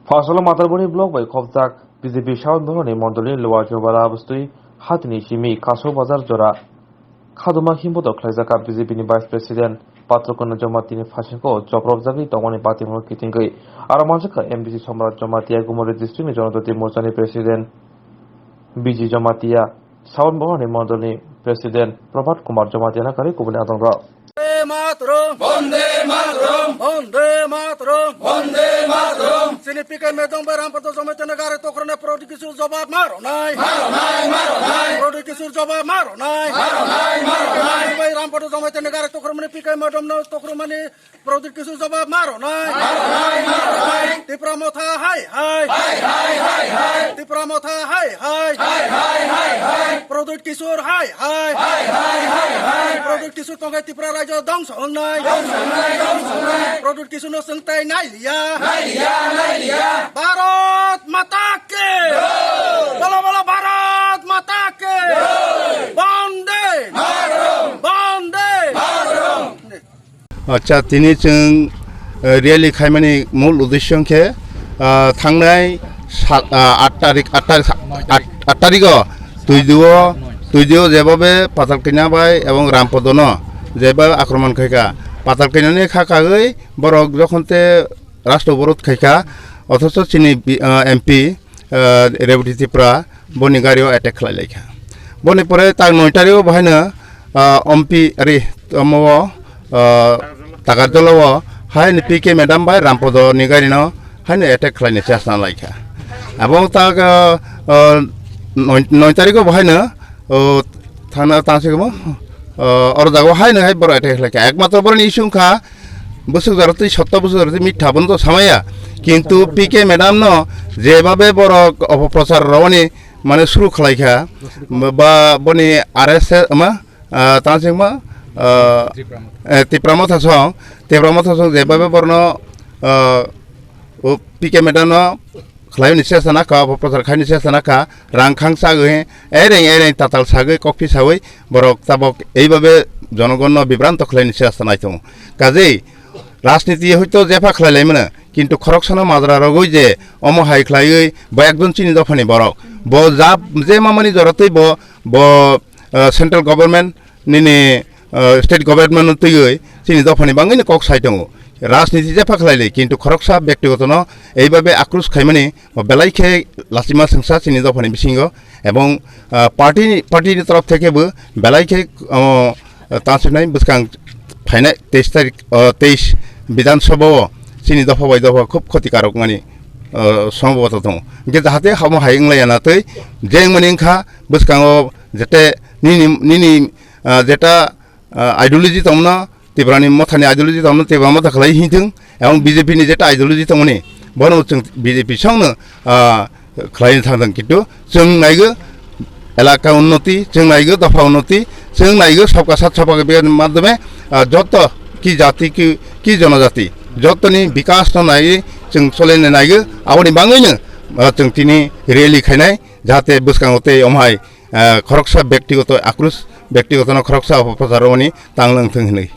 Fasolo Mataraboni block by Kovtak, BJP Shaun Bhoroni Mondoli, Loa Jobara Abustui, Hatini Shimi, Kaso Bazar Jora, Kaduma Himbodo Klazaka, BJP Vice President, Patrokona Jomatini Fashenko, Joprobzaki, Tomani Patimo Kitingi, Aramajaka, MBC Somra Jomatia Gumori District, Jonathan Mosani President, BG Jomatia, Shaun Bhoroni Mondoli, President, Prabhat Kumar Jomatina Kari Kubunadonga. Bonde Mataram, Bonde Mataram, Bonde Mataram. Significa medong barang pada zaman negara itu kerana produksi jawab maronai, produksi jawab maronai. Barang pada zaman negara itu kerana significa medong no itu kerana produksi jawab maronai. Di pramotha hai, di pramotha hai, produksi sur hai, produksi tongkai di praraja dong songai, produksi suno sentai nailia. Bharat Mata Ki, bola Bharat Mata Ki, Bonde Bonde. अच्छा तिनी जों rally खायमानि मूल उद्देश्य के थांनाय 8 तारिखआव तुइदिओ जेबाबे पातालकैना bye एवं रामपदन जेबा आक्रमण खायका पातालकैनानि खाकागै बरक जखनते राष्ट्र विरोध खायका अथच चिनी एमपी रेवती त्रिपुरा बनि गारियाव एटेक खालायलायखा बनि परे तां 9 तारिखआव बाहायनो एमपी अरे तमव तागारजलाव हाय पीके मैडम बाय रामपदनि गारिनो हायनो एटेक खालायनो चेष्टा लायखा এবং তাক 9 तारिखआव बाहायनो थाना तांसिगमो और जागो हायनो हाय बर एटेक खालायखा एकमात्र बरनि इस्युखा বসু ধরতে 70 বছর ধরে মিথ্যা বন্ধ সামায়া কিন্তু পিকে ম্যাডাম ন যেভাবে বড় অপপ্রচার রওনি মানে শুরু খালাইখা বা বনি আরএসএস মা তানসিংমা তীব্রামথাসং যেভাবে বর্ণ পিকে ম্যাডাম খালাইনি চেষ্টা কা অপপ্রচার খাইনি চেষ্টা কা রাংখাং সাগৈ এরেং তাতাল সাগৈ কফি সাগৈ বরক তাবক এইভাবে জনগণ বিভ্রান্ত খালাইনি চেষ্টা নাইতো কাজেই রাজনীতি হয়তো জেফা খালাইলাই মানে কিন্তু খরকসানা মাজরা রগৈ যে অমহাই খালাই বা একজন চিনি দফানি বরক ব যা যে মামানি জরতই ব সেন্ট্রাল গভর্নমেন্ট নিনি স্টেট গভর্নমেন্ট তৈই চিনি দফানি বাঙ্গিনি কক সাইতং রাজনীতি জেফা খালাইলাই কিন্তু খরকসা ব্যক্তিগত ন এইভাবে আক্রোশ খাইমানি বেলাইখে লাসিমা সংসা চিনি দফানি বিসিঙ্গ এবং পার্টির তরফ থেকেবো বেলাইখে তাঁসিনাই বসকাং फाइनाल 23 विधानसभा चिनी दफा बाय दफा खूब क्षतिकारक माने सम्भवत दं जे जाहाते हामो हायंलाया नातै जे मनिंखा बसकाङो जेते निनि जेटा आइडियोलॉजी तमना तिब्रानि मथानि आइडियोलॉजी तमना तिब्रा मथा खलाय हिथों एवं बीजेपी नि जेटा आइडियोलॉजी तमनि बनो जों बीजेपी संनो खलायनो थांदों किन्तु जों नायगो एलाका उन्नति जों नायगो दफा उन्नति जों नायगो सबका साथ सबका अभियान माध्यमे যত কি জাতি কি জনজাতি যতনি বিকাশ নাই जों চলাইनो नायगो आवनि बाङैनो जों तिनि रैली खायनाय जाहाथे बसकाङते अमहाय खरकसा व्यक्तिगत आक्रोश व्यक्तिगत खरकसा अपप्रचारनि तांलोंथों होनै